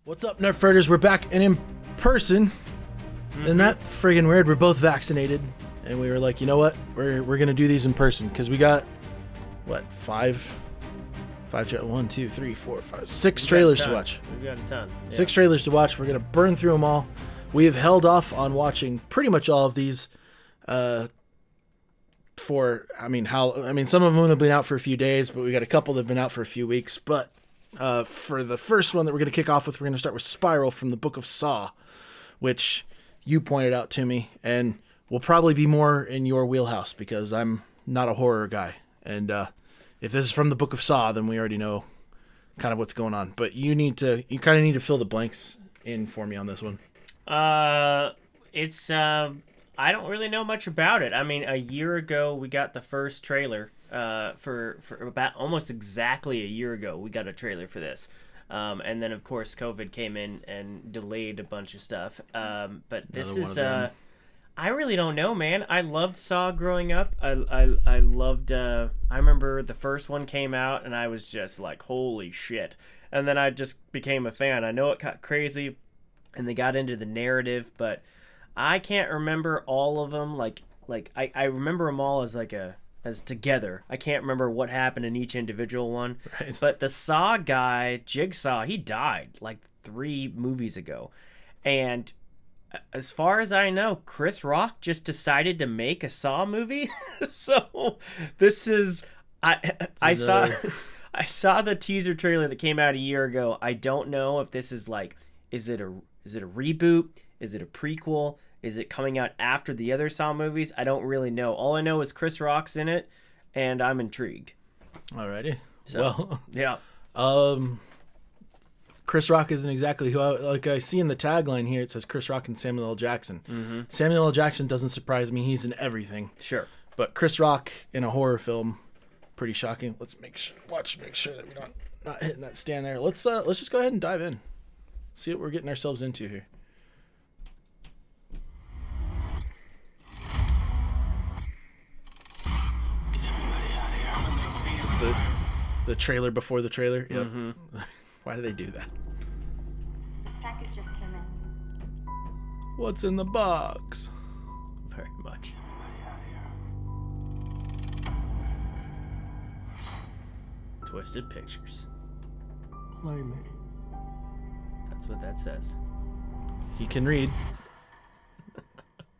What's up, Nerfherders? We're back and in person. Isn't that friggin' weird? We're both vaccinated, and we were like, you know what? We're gonna do these in person because we got what one, two, three, four, five, six trailers to watch. We've got a ton. Yeah. 6 trailers to watch. We're gonna burn through them all. We have held off on watching pretty much all of these. Some of them have been out for a few days, but we got a couple that have been out for a few weeks. But for the first one that we're going to kick off with, we're going to start with Spiral from the Book of Saw, which you pointed out to me, and will probably be more in your wheelhouse because I'm not a horror guy. And if this is from the Book of Saw, then we already know kind of what's going on. But you kind of need to fill the blanks in for me on this one. I don't really know much about it. I mean, a year ago we got the first trailer. For about almost exactly a year ago, we got a trailer for this. And then of course COVID came in and delayed a bunch of stuff. But this is I really don't know, man. I loved Saw growing up. I loved I remember the first one came out and I was just like, holy shit. And then I just became a fan. I know it got crazy and they got into the narrative, but I can't remember all of them. I remember them all as together. I can't remember what happened in each individual one. Right. But the Saw guy, Jigsaw, he died like 3 movies ago. And as far as I know, Chris Rock just decided to make a Saw movie. So this is I saw the teaser trailer that came out a year ago. I don't know if this is is it a reboot? Is it a prequel? Is it coming out after the other Saw movies? I don't really know. All I know is Chris Rock's in it, and I'm intrigued. Alrighty. So, well, yeah. Chris Rock isn't exactly who I see in the tagline here. It says Chris Rock and Samuel L. Jackson. Mm-hmm. Samuel L. Jackson doesn't surprise me. He's in everything. Sure. But Chris Rock in a horror film, pretty shocking. Let's make sure that we're not hitting that stand there. Let's just go ahead and dive in. See what we're getting ourselves into here. The trailer before the trailer. Yep. Mm-hmm. Why do they do that? This package just came in. What's in the box? Very much. Twisted Pictures. Play me. That's what that says. He can read.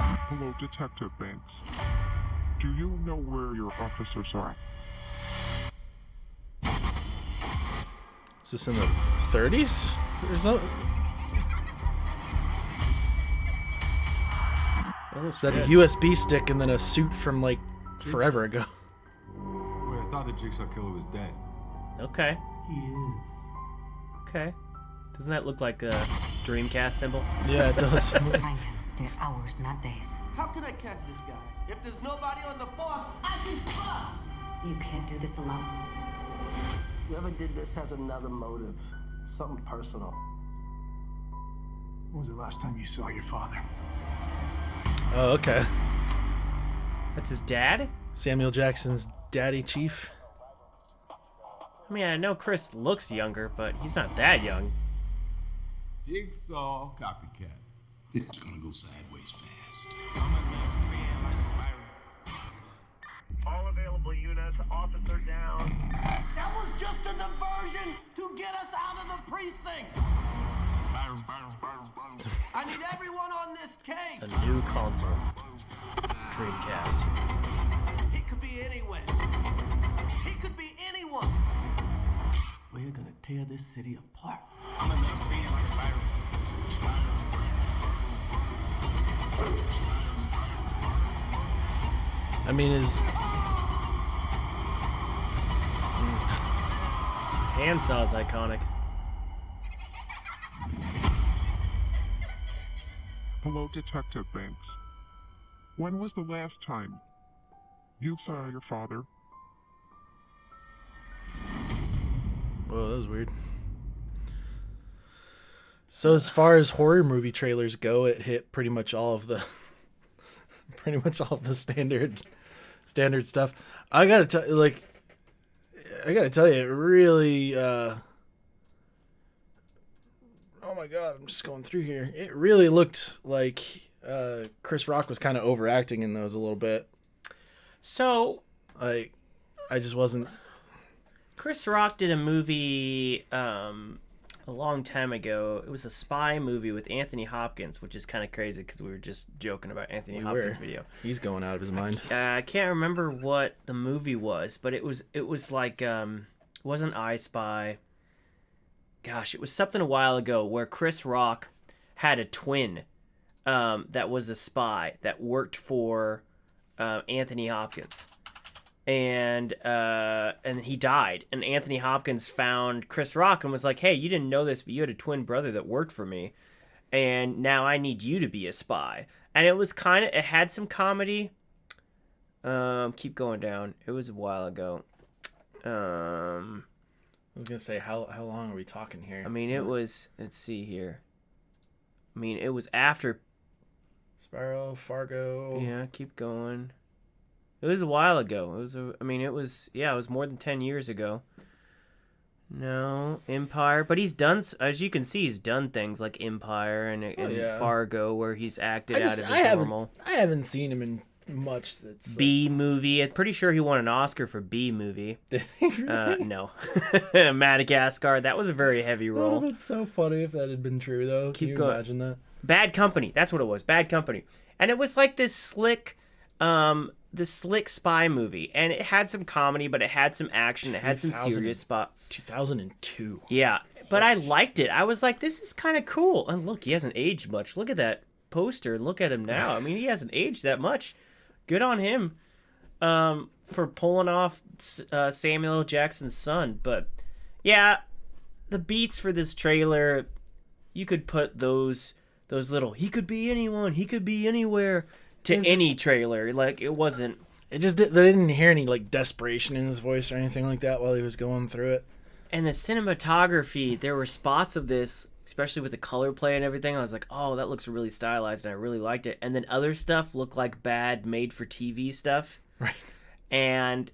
Hello, Detective Banks. Do you know where your officers are? Is this in the 30s? Or something? Oh, is that a USB stick and then a suit from forever ago? Wait, I thought the Jigsaw Killer was dead. Okay. He is. Okay. Doesn't that look like a Dreamcast symbol? Yeah, it does. Find him. They're hours, not days. How can I catch this guy? If there's nobody on the force, I can bust! You can't do this alone. Whoever did this has another motive. Something personal. When was the last time you saw your father? Oh, okay. That's his dad? Samuel Jackson's daddy chief. I mean, I know Chris looks younger, but he's not that young. Jigsaw copycat. This is gonna go sideways fast. All available units, officer down. That was just a diversion to get us out of the precinct! I need everyone on this case! A new console. Dreamcast. He could be anywhere. He could be anyone. We're gonna tear this city apart. I'm gonna make him spin like a spiral. I mean, Handsaw's iconic. Hello, Detective Banks. When was the last time you saw your father? Whoa, that was weird. So as far as horror movie trailers go, it hit pretty much all of the standard stuff. I gotta tell you, it really Oh my god, I'm just going through here. It really looked like Chris Rock was kind of overacting in those a little bit. So, Like, I just wasn't. Chris Rock did a movie a long time ago. It was a spy movie with Anthony Hopkins, which is kind of crazy because we were just joking about Anthony Hopkins' video. He's going out of his mind. I can't remember what the movie was, but it was like it wasn't I Spy. Gosh, it was something a while ago where Chris Rock had a twin that was a spy that worked for Anthony Hopkins, and he died. And Anthony Hopkins found Chris Rock and was like, "Hey, you didn't know this, but you had a twin brother that worked for me, and now I need you to be a spy." And it had some comedy. Keep going down. It was a while ago. I was gonna say, how long are we talking here? I mean, it was. Let's see here. I mean, it was after. Sparrow, Fargo. Yeah, keep going. It was a while ago. It was more than 10 years ago. No, Empire, but he's done, as you can see, he's done things like Empire and Fargo where he's acted out of his normal. I haven't seen him in much that's B movie. I'm pretty sure he won an Oscar for B movie. No. Madagascar. That was a very heavy That would have role. been so funny if that had been true, though. Can you imagine that? Bad Company. That's what it was. Bad Company. And it was like this slick spy movie, and it had some comedy, but it had some action. It had some serious spots. 2002. Yeah, but I liked it. I was like, this is kind of cool. And look, he hasn't aged much. Look at that poster. Look at him now. I mean, he hasn't aged that much. Good on him for pulling off Samuel L. Jackson's son. But yeah, the beats for this trailer, you could put those little "he could be anyone, he could be anywhere" to any trailer. Like, it wasn't. They didn't hear any like desperation in his voice or anything like that while he was going through it. And the cinematography, there were spots of this, especially with the color play and everything. I was like, oh, that looks really stylized, and I really liked it. And then other stuff looked like bad made-for-TV stuff. Right. And,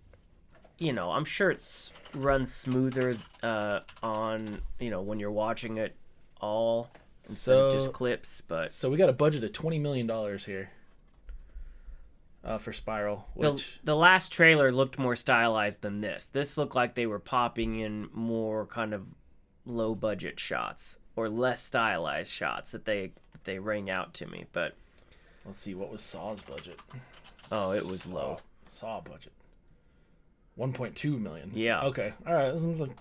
I'm sure it's runs smoother on, when you're watching it all instead of just clips. But so we got a budget of $20 million here for Spiral. Which the last trailer looked more stylized than this. This looked like they were popping in more kind of low-budget shots or less stylized shots that they rang out to me. But let's see, what was Saw's budget? Oh, it was low. Saw budget. 1.2 million. Yeah. Okay. All right. This one's like.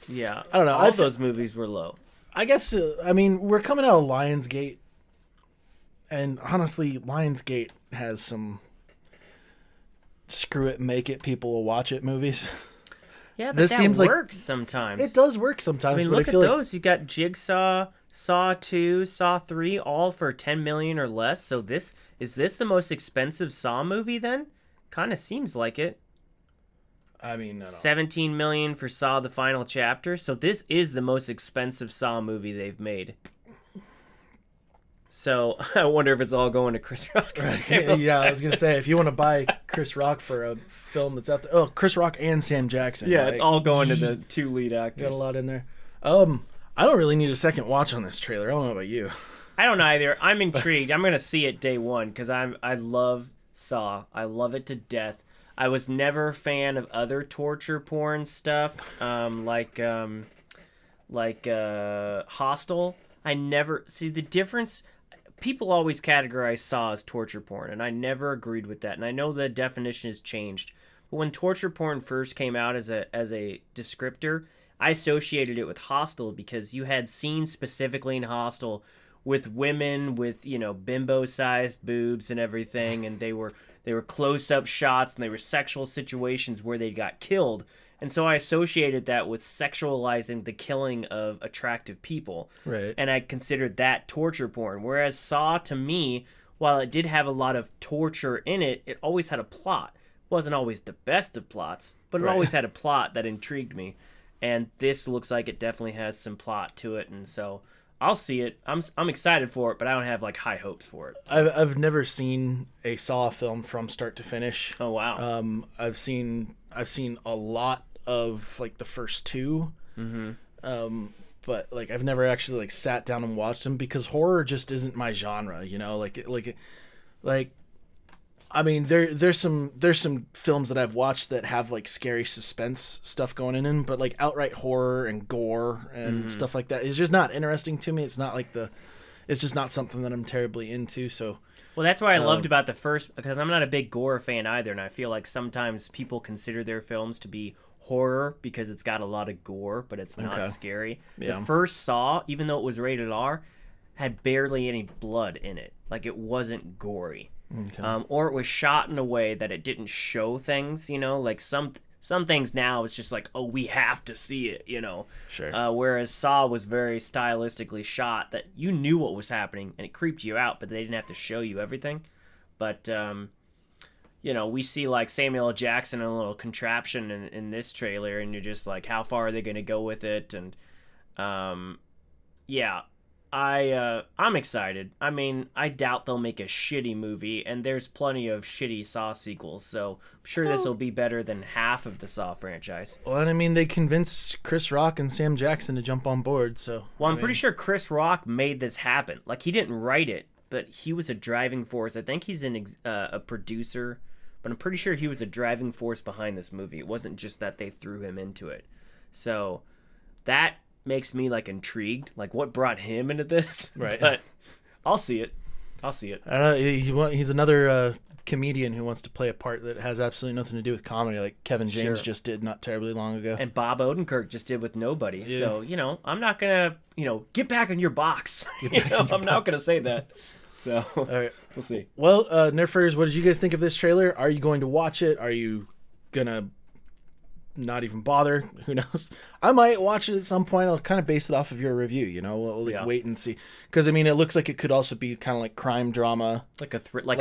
Yeah. I don't know. All those movies were low. I guess. We're coming out of Lionsgate, and honestly, Lionsgate has some screw it, make it, people will watch it movies. Yeah, but this that seems works sometimes. It does work sometimes. I mean, but look I feel at those. You got Jigsaw, Saw 2, Saw 3, all for $10 million or less. So is this the most expensive Saw movie then? Kind of seems like it. I mean, no. $17 million for Saw: The Final Chapter. So this is the most expensive Saw movie they've made. So I wonder if it's all going to Chris Rock. Yeah, I was gonna say, if you want to buy Chris Rock for a film that's out there, Chris Rock and Sam Jackson. Yeah, it's all going to the two lead actors. Got a lot in there. I don't really need a second watch on this trailer. I don't know about you. I don't either. I'm intrigued. I'm gonna see it day one because I love Saw. I love it to death. I was never a fan of other torture porn stuff, like Hostel. I never see the difference. People always categorize Saw as torture porn, and I never agreed with that. And I know the definition has changed. But when torture porn first came out as a descriptor, I associated it with Hostel because you had scenes specifically in Hostel with women with, bimbo-sized boobs and everything, and they were close-up shots, and they were sexual situations where they got killed. And so I associated that with sexualizing the killing of attractive people. Right. And I considered that torture porn. Whereas Saw, to me, while it did have a lot of torture in it, it always had a plot. It wasn't always the best of plots, but it always had a plot that intrigued me. And this looks like it definitely has some plot to it, and so I'll see it. I'm excited for it, but I don't have high hopes for it. So. I've never seen a Saw film from start to finish. Oh wow. I've seen a lot of the first two. Mm-hmm. but like I've never actually like sat down and watched them because horror just isn't my genre, you know. Like I mean, there's some films that I've watched that have like scary suspense stuff going in them, but like outright horror and gore and stuff like that is just not interesting to me. It's not like it's just not something that I'm terribly into. So, well, that's what I loved about the first, because I'm not a big gore fan either, and I feel like sometimes people consider their films to be horror because it's got a lot of gore, but it's not scary. Yeah. The first Saw, even though it was rated R, had barely any blood in it. Like, it wasn't gory. Okay. Or it was shot in a way that it didn't show things, you know, like some things now it's just like, oh, we have to see it, you know. Sure. Whereas Saw was very stylistically shot that you knew what was happening and it creeped you out, but they didn't have to show you everything. But you know, we see like Samuel L. Jackson in a little contraption in this trailer, and you're just like, how far are they going to go with it? And yeah. I'm excited. I mean, I doubt they'll make a shitty movie, and there's plenty of shitty Saw sequels, so I'm sure this will be better than half of the Saw franchise. Well, and I mean, they convinced Chris Rock and Sam Jackson to jump on board, so... Well, I'm pretty sure Chris Rock made this happen. Like, he didn't write it, but he was a driving force. I think he's a producer, but I'm pretty sure he was a driving force behind this movie. It wasn't just that they threw him into it. So, that makes me like intrigued, like what brought him into this. Right. But I'll see it. I don't know. He's another comedian who wants to play a part that has absolutely nothing to do with comedy, like Kevin James just did not terribly long ago. And Bob Odenkirk just did with Nobody. Yeah. So, you know, I'm not gonna, you know, get back in your box. I'm not gonna say that. So all right, we'll see. Well, Nerfherders, what did you guys think of this trailer? Are you going to watch it? Are you gonna not even bother? Who knows? I might watch it at some point. I'll kind of base it off of your review, you know. We'll wait and see, because I mean, it looks like it could also be kind of like crime drama, like a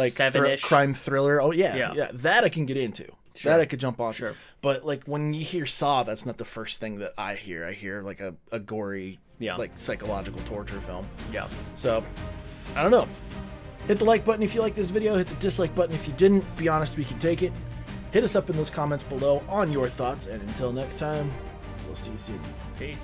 seven-ish crime thriller. Oh yeah, that I can get into. Sure. That I could jump on. Sure. But like when you hear Saw, that's not the first thing that I hear. I hear like a gory, like psychological torture film. Yeah. So I don't know. Hit the like button if you like this video. Hit the dislike button if you didn't. Be honest, we can take it. Hit us up in those comments below on your thoughts, and until next time, we'll see you soon. Peace.